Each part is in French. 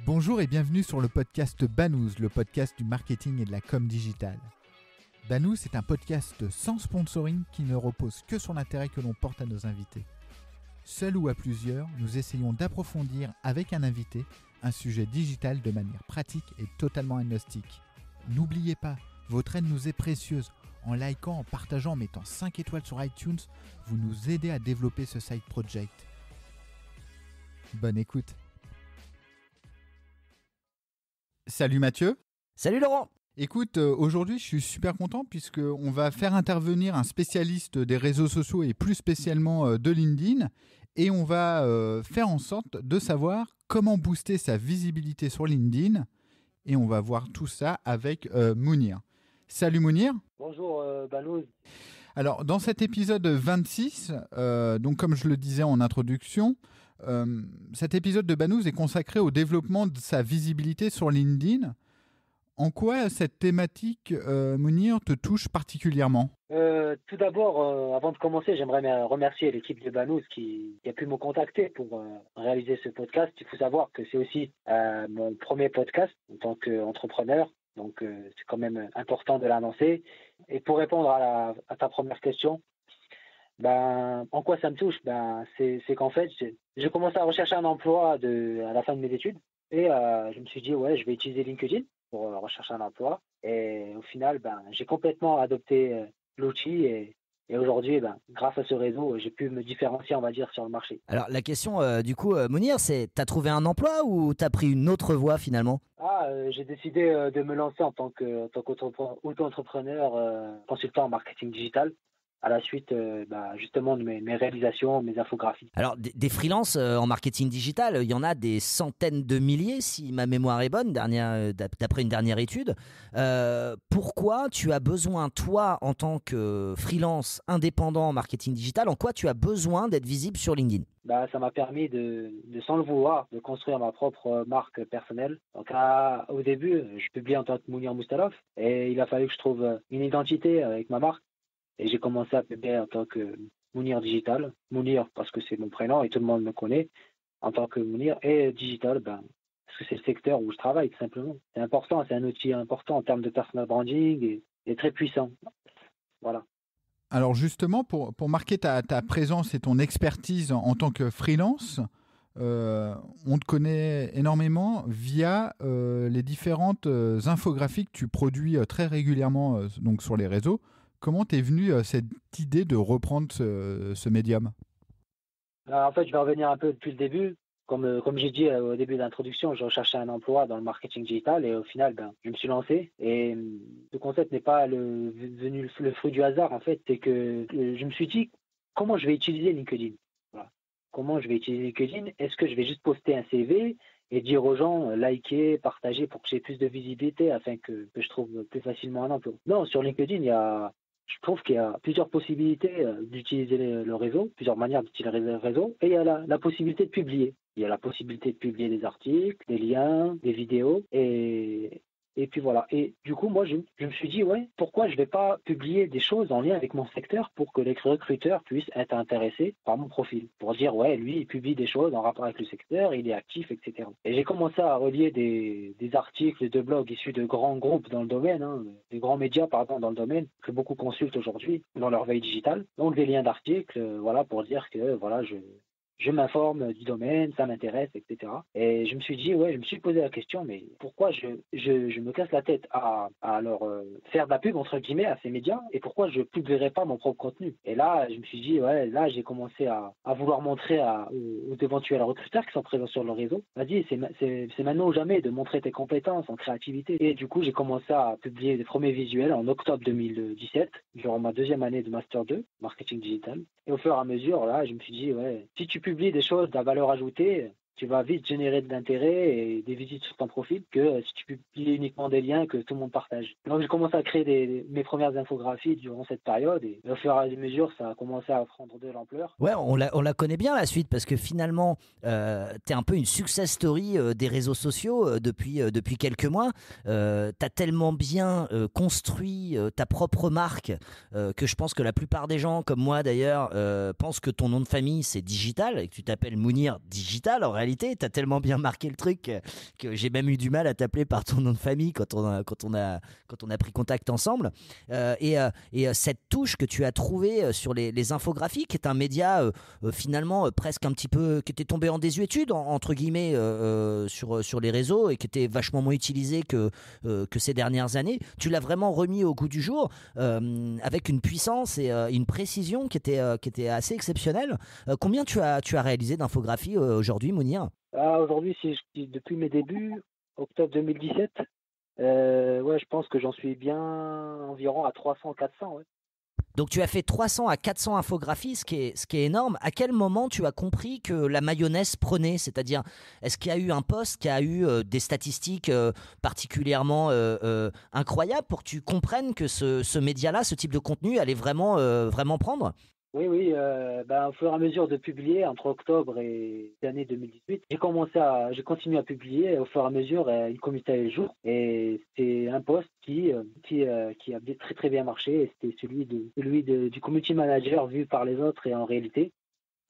Bonjour et bienvenue sur le podcast Banous, le podcast du marketing et de la com digitale. Banous est un podcast sans sponsoring qui ne repose que sur l'intérêt que l'on porte à nos invités. Seul ou à plusieurs, nous essayons d'approfondir avec un invité un sujet digital de manière pratique et totalement agnostique. N'oubliez pas, votre aide nous est précieuse. En likant, en partageant, en mettant 5 étoiles sur iTunes, vous nous aidez à développer ce side project. Bonne écoute. Salut Mathieu. Salut Laurent. Écoute, aujourd'hui je suis super content puisqu'on va faire intervenir un spécialiste des réseaux sociaux et plus spécialement de LinkedIn et on va faire en sorte de savoir comment booster sa visibilité sur LinkedIn et on va voir tout ça avec Mounir. Salut Mounir. Bonjour Banous. Alors dans cet épisode 26, donc comme je le disais en introduction, cet épisode de Banous est consacré au développement de sa visibilité sur LinkedIn. En quoi cette thématique, Mounir, te touche particulièrement ? Tout d'abord, avant de commencer, j'aimerais remercier l'équipe de Banous qui a pu me contacter pour réaliser ce podcast. Il faut savoir que c'est aussi mon premier podcast en tant qu'entrepreneur, donc c'est quand même important de l'annoncer. Et pour répondre à ta première question, en quoi ça me touche ? C'est qu'en fait, j'ai commencé à rechercher un emploi à la fin de mes études et je me suis dit, je vais utiliser LinkedIn pour rechercher un emploi. Et au final, j'ai complètement adopté l'outil et aujourd'hui, grâce à ce réseau, j'ai pu me différencier, on va dire, sur le marché. Alors la question Mounir, c'est t'as trouvé un emploi ou t'as pris une autre voie finalement ? J'ai décidé de me lancer en tant qu'auto-entrepreneur, consultant en marketing digital. À la suite, justement, de mes réalisations, mes infographies. Alors, des freelances en marketing digital, il y en a des centaines de milliers, si ma mémoire est bonne, d'après une dernière étude. Pourquoi tu as besoin, toi, en tant que freelance indépendant en marketing digital, en quoi tu as besoin d'être visible sur LinkedIn ? Ça m'a permis de, sans le vouloir, de construire ma propre marque personnelle. Donc, au début, je publiais en tant que Mounir Moustalov et il a fallu que je trouve une identité avec ma marque. Et j'ai commencé à publier en tant que Mounir Digital. Mounir parce que c'est mon prénom et tout le monde me connaît en tant que Mounir. Et Digital, parce que c'est le secteur où je travaille tout simplement. C'est important, c'est un outil important en termes de personal branding et très puissant. Voilà. Alors justement, pour marquer ta présence et ton expertise en tant que freelance, on te connaît énormément via les différentes infographies que tu produis très régulièrement donc sur les réseaux. Comment t'es venue cette idée de reprendre ce médium ? Alors, en fait, je vais revenir un peu depuis le début. Comme j'ai dit au début de l'introduction, je recherchais un emploi dans le marketing digital et au final, je me suis lancé. Et ce concept n'est pas venu le fruit du hasard. En fait, c'est que je me suis dit comment je vais utiliser LinkedIn. Voilà. Comment je vais utiliser LinkedIn ? Est-ce que je vais juste poster un CV et dire aux gens liker, partager pour que j'ai plus de visibilité afin que je trouve plus facilement un emploi ? Non, sur LinkedIn, je trouve qu'il y a plusieurs possibilités d'utiliser le réseau, plusieurs manières d'utiliser le réseau, et il y a la possibilité de publier. Il y a la possibilité de publier des articles, des liens, des vidéos, et puis voilà. Et du coup, moi, je me suis dit, pourquoi je vais pas publier des choses en lien avec mon secteur pour que les recruteurs puissent être intéressés par mon profil, pour dire, lui, il publie des choses en rapport avec le secteur, il est actif, etc. Et j'ai commencé à relier des articles de blogs issus de grands groupes dans le domaine, des grands médias, dans le domaine, que beaucoup consultent aujourd'hui dans leur veille digitale. Donc, des liens d'articles, pour dire que, je m'informe du domaine, ça m'intéresse, etc. Et je me suis dit, je me suis posé la question, mais pourquoi je me casse la tête à leur faire de la pub, entre guillemets, à ces médias, et pourquoi je publierais pas mon propre contenu ? Et là, je me suis dit, là, j'ai commencé à vouloir montrer aux éventuels recruteurs qui sont présents sur le réseau, vas-y, c'est maintenant ou jamais de montrer tes compétences en créativité. Et du coup, j'ai commencé à publier des premiers visuels en octobre 2017, durant ma deuxième année de Master 2, Marketing Digital. Et au fur et à mesure, là, je me suis dit, si tu publies des choses de valeur ajoutée, tu vas vite générer de l'intérêt et des visites sur ton profil que si tu publies uniquement des liens que tout le monde partage. Donc j'ai commencé à créer mes premières infographies durant cette période et au fur et à mesure ça a commencé à prendre de l'ampleur. Ouais, on la connaît bien la suite parce que finalement t'es un peu une success story des réseaux sociaux depuis quelques mois. T'as tellement bien construit ta propre marque que je pense que la plupart des gens comme moi d'ailleurs pensent que ton nom de famille c'est Digital et que tu t'appelles Mounir Digital en réalité. réalité, tu as tellement bien marqué le truc que j'ai même eu du mal à t'appeler par ton nom de famille quand on a pris contact ensemble. Cette touche que tu as trouvée sur les infographies, qui est un média finalement presque un petit peu, qui était tombé en désuétude, entre guillemets, sur les réseaux et qui était vachement moins utilisé que ces dernières années, tu l'as vraiment remis au goût du jour avec une puissance et une précision qui était assez exceptionnelle. Combien tu as réalisé d'infographies aujourd'hui, Mounir? Aujourd'hui, depuis mes débuts, octobre 2017, ouais, je pense que j'en suis bien environ à 300-400. Ouais. Donc tu as fait 300 à 400 infographies, ce qui est énorme. À quel moment tu as compris que la mayonnaise prenait? C'est-à-dire, est-ce qu'il y a eu un post qui a eu des statistiques particulièrement incroyables pour que tu comprennes que ce média-là, ce type de contenu, allait vraiment prendre? Oui, au fur et à mesure de publier entre octobre et l'année 2018, j'ai continué à publier au fur et à mesure une communauté à le jour et c'est un post qui a très très bien marché et c'était du community manager vu par les autres et en réalité.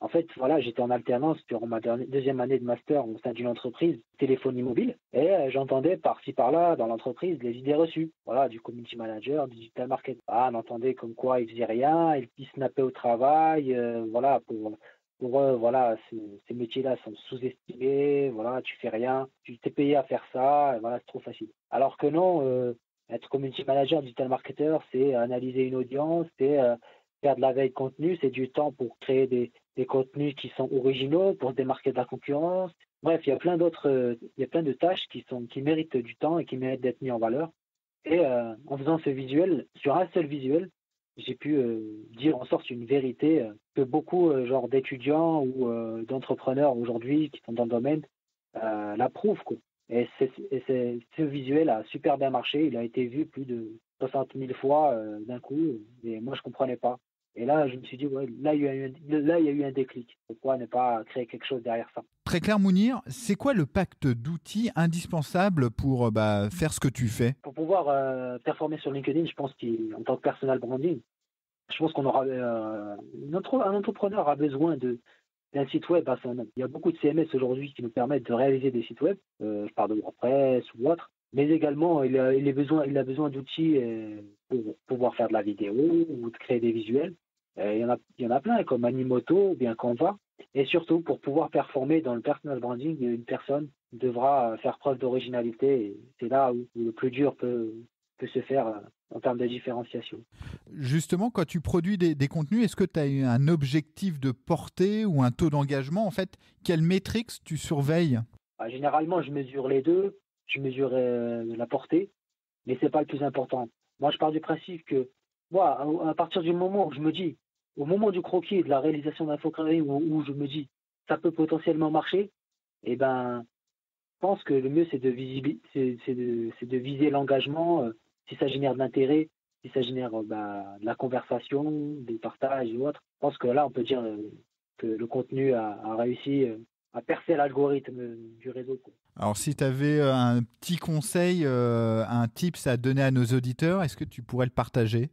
En fait, voilà, j'étais en alternance durant ma deuxième année de master au sein d'une entreprise téléphonie mobile et j'entendais par-ci par-là dans l'entreprise les idées reçues, voilà, du community manager, du digital market. On entendait comme quoi ils faisaient rien, ils snappaient au travail, voilà, pour eux, voilà, ces métiers-là sont sous-estimés, voilà, tu fais rien, tu t'es payé à faire ça, et voilà, c'est trop facile. Alors que non, être community manager, digital marketer, c'est analyser une audience, c'est faire de la veille de contenu, c'est du temps pour créer des contenus qui sont originaux, pour se démarquer de la concurrence. Bref, il y a plein de tâches qui méritent du temps et qui méritent d'être mis en valeur. Et en faisant ce visuel, sur un seul visuel, j'ai pu dire en sorte une vérité que beaucoup genre d'étudiants ou d'entrepreneurs aujourd'hui qui sont dans le domaine l'approuvent, quoi. Ce visuel a super bien marché. Il a été vu plus de 60 000 fois d'un coup. Et moi, je ne comprenais pas. Et là, je me suis dit, ouais, là, il y a eu un déclic. Pourquoi ne pas créer quelque chose derrière ça? Très clair, Mounir, c'est quoi le pacte d'outils indispensable pour faire ce que tu fais? Pour pouvoir performer sur LinkedIn, je pense qu'en tant que personal branding, je pense qu'on aura un entrepreneur a besoin d'un site web à son nom. Il y a beaucoup de CMS aujourd'hui qui nous permettent de réaliser des sites web. Je parle de WordPress ou autre. Mais également, il a besoin d'outils pour pouvoir faire de la vidéo ou de créer des visuels. Il y en a plein, comme Animoto ou bien Canva. Et surtout, pour pouvoir performer dans le personal branding, une personne devra faire preuve d'originalité. Et c'est là où le plus dur peut se faire en termes de différenciation. Justement, quand tu produis des contenus, est-ce que tu as eu un objectif de portée ou un taux d'engagement? En fait, quelles métriques tu surveilles? Généralement, je mesure les deux. Je mesure la portée, mais ce n'est pas le plus important. Moi, je pars du principe que, moi, à partir du moment où je me dis, au moment du croquis et de la réalisation d'infographies où je me dis, ça peut potentiellement marcher, eh ben, je pense que le mieux, c'est de viser l'engagement, si ça génère de l'intérêt, si ça génère de la conversation, des partages ou autre. Je pense que là, on peut dire que le contenu a réussi à percer l'algorithme du réseau, quoi. Alors, si tu avais un petit conseil, un tips à donner à nos auditeurs, est-ce que tu pourrais le partager?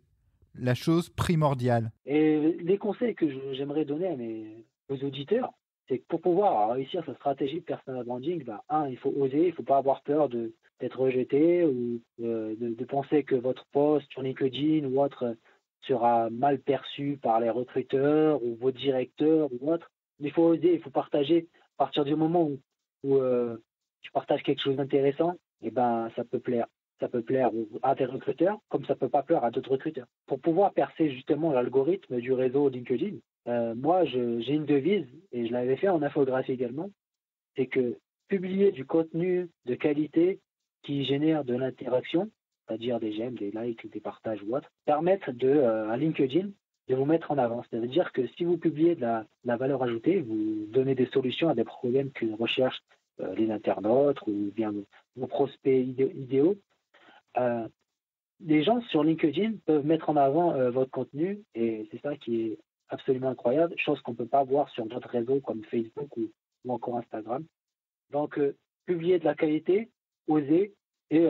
La chose primordiale. Et les conseils que j'aimerais donner aux auditeurs, c'est que pour pouvoir réussir sa stratégie de personal branding, il faut oser, il ne faut pas avoir peur d'être rejeté ou de penser que votre post sur LinkedIn ou autre sera mal perçu par les recruteurs ou vos directeurs ou autre. Il faut oser, il faut partager. À partir du moment où tu partages quelque chose d'intéressant, ça peut plaire. Ça peut plaire à des recruteurs, comme ça peut pas plaire à d'autres recruteurs. Pour pouvoir percer justement l'algorithme du réseau LinkedIn, moi, j'ai une devise, et je l'avais fait en infographie également, c'est que publier du contenu de qualité qui génère de l'interaction, c'est-à-dire des j'aime, des likes, des partages ou autre, permettent à LinkedIn de vous mettre en avant. Ça veut dire que si vous publiez de la valeur ajoutée, vous donnez des solutions à des problèmes que recherchent les internautes ou bien vos prospects idéaux, les gens sur LinkedIn peuvent mettre en avant votre contenu et c'est ça qui est absolument incroyable, chose qu'on ne peut pas voir sur d'autres réseaux comme Facebook ou encore Instagram. Donc, publier de la qualité, oser et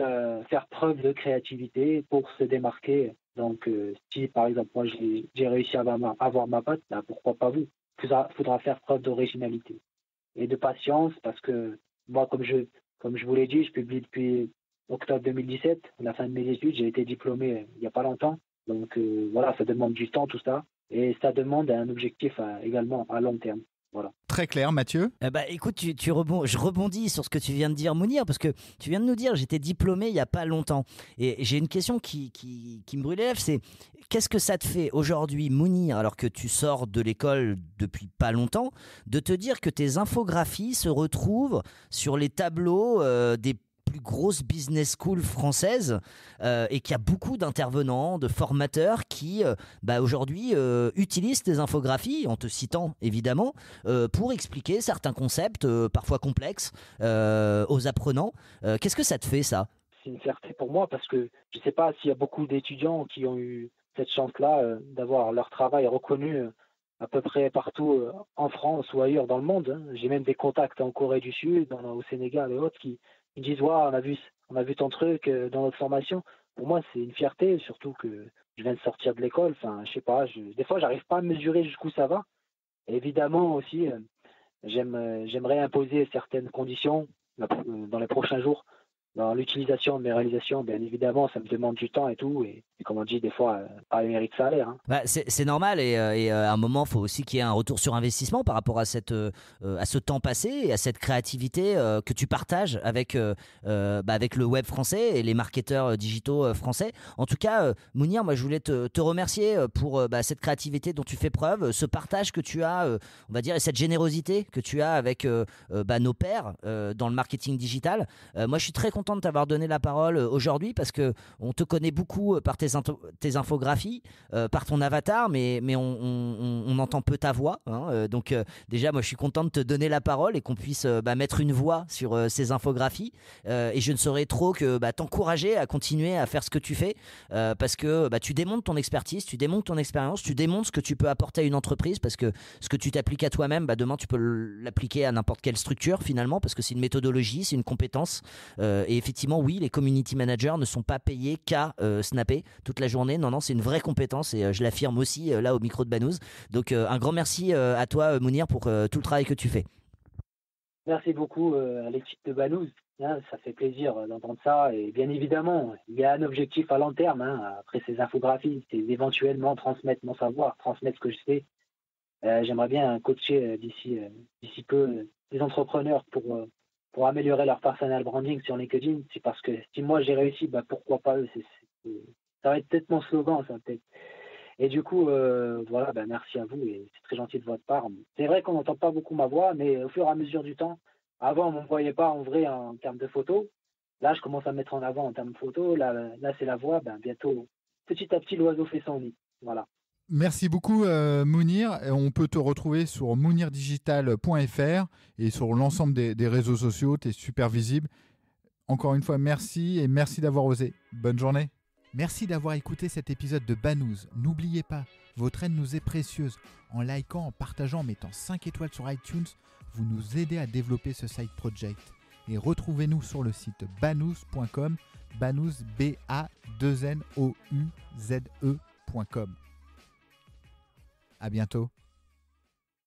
faire preuve de créativité pour se démarquer. Donc, si par exemple, moi j'ai réussi à avoir ma patte, pourquoi pas vous? Il faudra faire preuve d'originalité. et de patience parce que moi, comme je vous l'ai dit, je publie depuis octobre 2017, à la fin de mes études. J'ai été diplômé il n'y a pas longtemps. Donc voilà, ça demande du temps tout ça. Et ça demande un objectif également à long terme. Voilà. Très clair, Mathieu. Écoute, je rebondis sur ce que tu viens de dire, Mounir, parce que tu viens de nous dire j'étais diplômé il n'y a pas longtemps. Et j'ai une question qui me brûle les lèvres, c'est qu'est-ce que ça te fait aujourd'hui, Mounir, alors que tu sors de l'école depuis pas longtemps, de te dire que tes infographies se retrouvent sur les tableaux des plus grosses business schools françaises et qu'il y a beaucoup d'intervenants, de formateurs qui aujourd'hui utilisent tes infographies, en te citant évidemment, pour expliquer certains concepts parfois complexes aux apprenants. Qu'est-ce que ça te fait, ça ? C'est une fierté pour moi parce que je ne sais pas s'il y a beaucoup d'étudiants qui ont eu cette chance-là d'avoir leur travail reconnu à peu près partout en France ou ailleurs dans le monde. Hein. J'ai même des contacts en Corée du Sud, au Sénégal et autres qui ils disent ouais, on a vu ton truc dans notre formation. Pour moi, c'est une fierté, surtout que je viens de sortir de l'école. Enfin, je sais pas, des fois, j'arrive pas à mesurer jusqu'où ça va. Et évidemment aussi, j'aimerais imposer certaines conditions dans les prochains jours. Dans l'utilisation de mes réalisations, bien évidemment, ça me demande du temps et tout. Et comme on dit, des fois, pas le mérite salaire. Hein. C'est normal. Et à un moment, il faut aussi qu'il y ait un retour sur investissement par rapport à ce temps passé et à cette créativité que tu partages avec le web français et les marketeurs digitaux français. En tout cas, Mounir, moi, je voulais te remercier pour cette créativité dont tu fais preuve, ce partage que tu as, on va dire, et cette générosité que tu as avec nos pairs dans le marketing digital. Moi, je suis très content de t'avoir donné la parole aujourd'hui parce que on te connaît beaucoup par tes infographies, par ton avatar, mais on entend peu ta voix. Hein, donc déjà, moi, je suis content de te donner la parole et qu'on puisse mettre une voix sur ces infographies. Et je ne saurais trop que t'encourager à continuer à faire ce que tu fais parce que tu démontres ton expertise, tu démontres ton expérience, tu démontres ce que tu peux apporter à une entreprise parce que ce que tu t'appliques à toi-même, demain, tu peux l'appliquer à n'importe quelle structure finalement parce que c'est une méthodologie, c'est une compétence. Et effectivement, oui, les community managers ne sont pas payés qu'à snapper toute la journée. Non, c'est une vraie compétence et je l'affirme aussi là au micro de Banous. Donc un grand merci à toi, Mounir, pour tout le travail que tu fais. Merci beaucoup à l'équipe de Banous. Hein, ça fait plaisir d'entendre ça. Et bien évidemment, il y a un objectif à long terme. Hein, après ces infographies, c'est éventuellement transmettre mon savoir, transmettre ce que je sais. J'aimerais bien coacher d'ici peu des entrepreneurs pour améliorer leur personal branding sur LinkedIn. C'est parce que si moi j'ai réussi, pourquoi pas eux. Ça va être peut-être mon slogan, ça peut-être. Et du coup, voilà, merci à vous et c'est très gentil de votre part. C'est vrai qu'on n'entend pas beaucoup ma voix, mais au fur et à mesure du temps, avant on ne me voyait pas en vrai en termes de photos. Là, je commence à me mettre en avant en termes de photos. Là c'est la voix. Bientôt, petit à petit, l'oiseau fait son nid. Voilà. Merci beaucoup Mounir. On peut te retrouver sur mounirdigital.fr et sur l'ensemble des réseaux sociaux. Tu es super visible. Encore une fois, merci et merci d'avoir osé. Bonne journée. Merci d'avoir écouté cet épisode de Banous. N'oubliez pas, votre aide nous est précieuse. En likant, en partageant, en mettant 5 étoiles sur iTunes, vous nous aidez à développer ce side project. Et retrouvez-nous sur le site banous.com, banous, B-A-2-N-O-U-Z-E.com. À bientôt.